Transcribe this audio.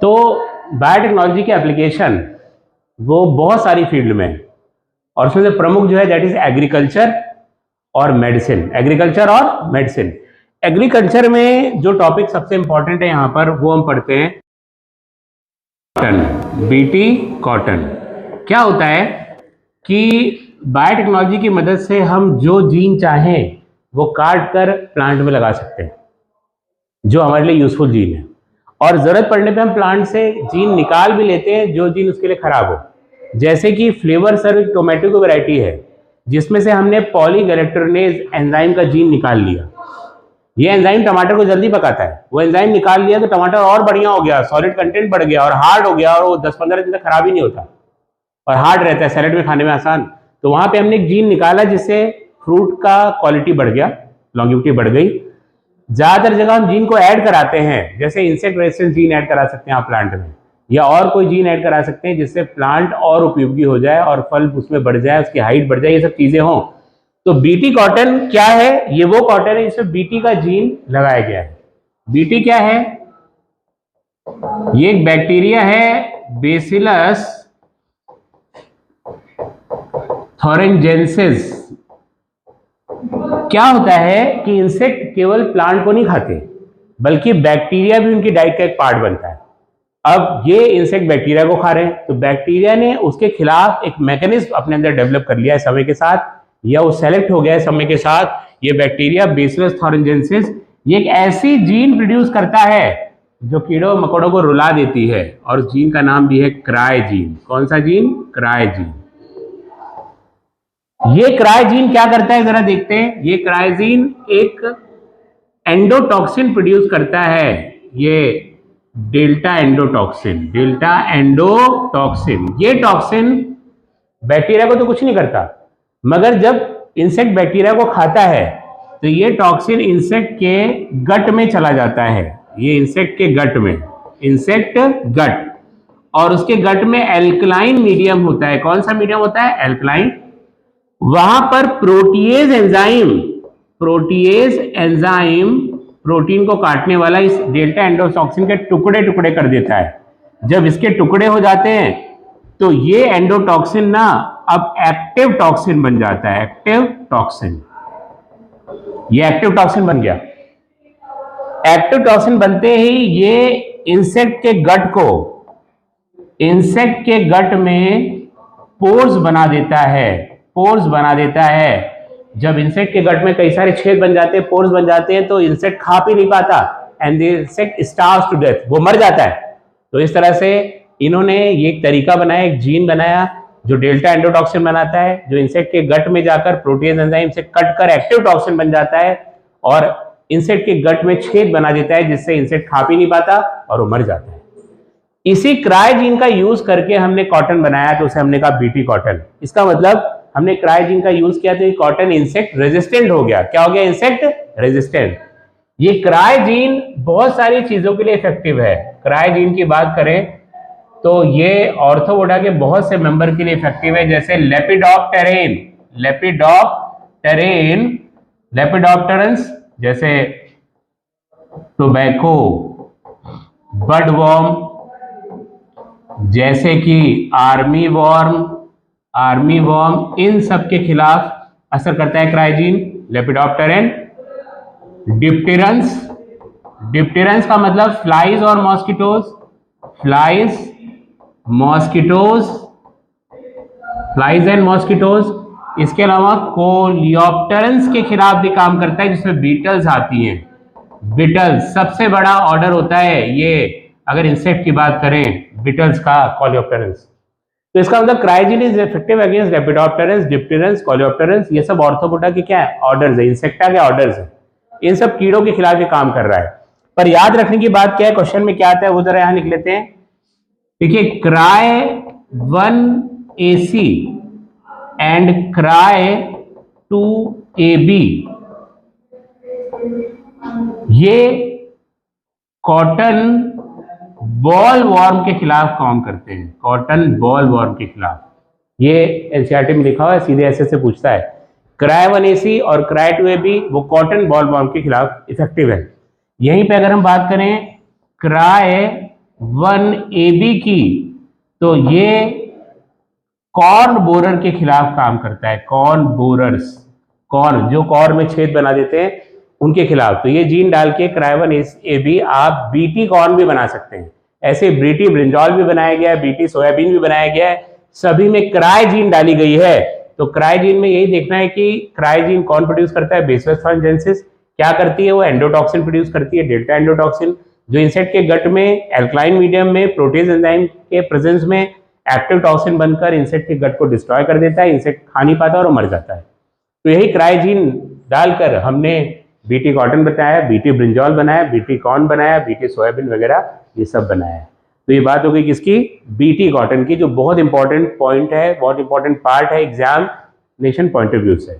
तो बायोटेक्नोलॉजी के एप्लीकेशन वो बहुत सारी फील्ड में है, और उसमें से प्रमुख जो है दैट इज एग्रीकल्चर और मेडिसिन। एग्रीकल्चर और मेडिसिन। एग्रीकल्चर में जो टॉपिक सबसे इंपॉर्टेंट है यहाँ पर वो हम पढ़ते हैं कॉटन, बीटी कॉटन। क्या होता है कि बायोटेक्नोलॉजी की मदद से हम जो जीन चाहें वो काट कर प्लांट में लगा सकते हैं, जो हमारे लिए यूजफुल जीन है, और जरूरत पड़ने पे हम प्लांट से जीन निकाल भी लेते हैं जो जीन उसके लिए खराब हो। जैसे कि फ्लेवर सर्व टोमेटो की वैरायटी है जिसमें से हमने पॉलीगैलेक्टोरेनेज एंजाइम का जीन निकाल लिया। ये एंजाइम टमाटर को जल्दी पकाता है, वो एंजाइम निकाल लिया तो टमाटर और बढ़िया हो गया, सॉलिड कंटेंट बढ़ गया और हार्ड हो गया, और वो 10-15 दिन तक खराब ही नहीं होता और हार्ड रहता है, सैलेड में खाने में आसान। तो वहां पे हमने एक जीन निकाला जिससे फ्रूट का क्वालिटी बढ़ गया, लॉन्गिविटी बढ़ गई। ज्यादातर जगह हम जीन को ऐड कराते हैं, जैसे इंसेक्ट रेजिस्टेंस जीन ऐड करा सकते हैं आप प्लांट में, या और कोई जीन ऐड करा सकते हैं जिससे प्लांट और उपयोगी हो जाए और फल उसमें बढ़ जाए, उसकी हाइट बढ़ जाए, ये सब चीजें हों। तो बीटी कॉटन क्या है? ये वो कॉटन है जिसमें बीटी का जीन लगाया गया है। बीटी क्या है? ये एक बैक्टीरिया है, बेसिलस थोरेंजेंसिस। क्या होता है कि इंसेक्ट केवल प्लांट को नहीं खाते बल्कि बैक्टीरिया भी उनकी डाइट का एक पार्ट बनता है। अब ये इंसेक्ट बैक्टीरिया को खा रहे हैं तो बैक्टीरिया ने उसके खिलाफ एक मैकेनिज्म अपने अंदर डेवलप कर लिया है समय के साथ, या वो सेलेक्ट हो गया है समय के साथ। ये बैक्टीरिया बेसिलस थोरेंजेंसिस ये एक ऐसी जीन प्रोड्यूस करता है जो कीड़ों मकोड़ों को रुला देती है, और जीन का नाम भी है क्राई जीन। कौन सा जीन? Cry gene. ये क्राई जीन क्या करता है जरा देखते हैं। ये क्राई जीन एक एंडोटॉक्सिन प्रोड्यूस करता है, ये डेल्टा एंडोटॉक्सिन। डेल्टा एंडोटॉक्सिन, ये टॉक्सिन बैक्टीरिया को तो कुछ नहीं करता, मगर जब इंसेक्ट बैक्टीरिया को खाता है तो ये टॉक्सिन इंसेक्ट के गट में चला जाता है। ये इंसेक्ट के गट में, इंसेक्ट गट, और उसके गट में एल्कलाइन मीडियम होता है। कौन सा मीडियम होता है? एल्कलाइन। वहां पर protease enzyme, protease enzyme protein को काटने वाला इस डेल्टा एंडोटॉक्सिन के टुकड़े टुकड़े कर देता है। जब इसके टुकड़े हो जाते हैं तो ये एंडोटॉक्सिन ना अब एक्टिव टॉक्सिन बन जाता है। एक्टिव टॉक्सिन, ये एक्टिव टॉक्सिन बन गया। एक्टिव टॉक्सिन बनते ही ये इंसेक्ट के गट को, इंसेक्ट के गट में पोर्स बना देता है, पोर्स बना देता है। जब इंसेक्ट के गट में कई सारे छेद बन जाते हैं, पोर्स बन जाते हैं, तो इंसेक्ट खा पी नहीं पाता and the insect starves to death, वो मर जाता है। तो इस तरह से इन्होंने ये एक तरीका बनाया, एक जीन बनाया जो डेल्टा एंडोटॉक्सिन बनाता है, जो इंसेक्ट के गट में जाकर प्रोटीन एंजाइम से कट कर एक्टिव टॉक्सिन बन जाता है और इंसेक्ट के गट में छेद बना देता है जिससे इंसेक्ट खा पी नहीं पाता और वो मर जाता है। इसी क्राई जीन का यूज करके हमने कॉटन बनाया, तो उसे हमने कहा बीटी कॉटन। इसका मतलब हमने क्राई जीन का यूज किया तो ये कॉटन इंसेक्ट रेजिस्टेंट हो गया। क्या हो गया? Insect resistant. ये क्राई जीन बहुत सारी चीजों के लिए इफेक्टिव है। क्राई जीन की बात करें तो ये ऑर्थोपोडा के बहुत से मेंबर के लिए इफेक्टिव है, जैसे लेपिडोप्टेरेन, लेपिडोप्टेरेन, लेपिडोप्टेरंस, जैसे टोबैको, बडवॉर्म, जैसे कि आर्मी वॉर्म, इन सब के खिलाफ असर करता है क्राइजीन, लेपिडोप्टेरेन। डिप्टेरंस, डिप्टेरंस का मतलब फ्लाइज और mosquitoes, flies, mosquitoes, flies and mosquitoes. इसके अलावा कोलियोप्टेरंस के खिलाफ भी काम करता है जिसमें बीटल्स आती हैं। बीटल्स सबसे बड़ा ऑर्डर होता है ये, अगर इंसेक्ट की बात करें, बीटल्स का, कोलियोप्टेरंस। तो इसका मतलब क्राइजीन इज इफेक्टिव अगेंस्ट लेपिडोप्टेरंस, डिप्टेरंस, कोलियोप्टेरंस। ये सब ऑर्थोपोडा के क्या है? ऑर्डर्स है, इंसेक्टा के ऑर्डर्स है। इन सब कीड़ों के खिलाफ ये काम कर रहा है। पर याद रखने की बात क्या है, क्वेश्चन में क्या आता है वो जरा यहां लिख लेते हैं। देखिए, cry 1AC and cry 2AB ये कॉटन बॉल वॉर्म के खिलाफ काम करते हैं। कॉटन बॉल वॉर्म के खिलाफ, ये एनसीईआरटी में लिखा हुआ है, सीधे ऐसे से पूछता है। क्राई 1AC और क्राई 2AB वो कॉटन बॉल वॉर्म के खिलाफ इफेक्टिव है। यहीं पे अगर हम बात करें क्राई 1AB की, तो ये कॉर्न बोरर के खिलाफ काम करता है। कॉर्न बोरर्स, कॉर्न जो कॉर्न में छेद बना देते हैं उनके खिलाफ। तो ये जीन डाल के CRY1AB आप बीटी कॉर्न भी बना सकते हैं। ऐसे बीटी ब्रिंजॉल भी बनाया गया है, बीटी सोयाबीन भी बनाया गया है, सभी में क्राई जीन डाली गई है। तो क्राई जीन में यही देखना है कि क्राई जीन कौन प्रोड्यूस करता है, बेसिलस thuringiensis। क्या करती है वो, एंडोटॉक्सिन प्रोड्यूस करती है, डेल्टा एंडोटॉक्सिन, जो इंसेक्ट के गट में एल्कलाइन मीडियम में प्रोटेज एंजाइम के प्रेजेंस में एक्टिव टॉक्सिन बनकर इंसेक्ट के गट को डिस्ट्रॉय कर देता है, इंसेक्ट खा नहीं पाता और मर जाता है। तो यही क्राइजीन डालकर हमने बीटी कॉटन बनाया, बीटी ब्रिंजॉल बनाया, बीटी कॉर्न बनाया, बीटी सोयाबीन वगैरह ये सब बनाया है। तो ये बात हो गई किसकी, बीटी कॉटन की, जो बहुत इंपॉर्टेंट पॉइंट है, बहुत इंपॉर्टेंट पार्ट है एग्जामिनेशन पॉइंट ऑफ व्यू से।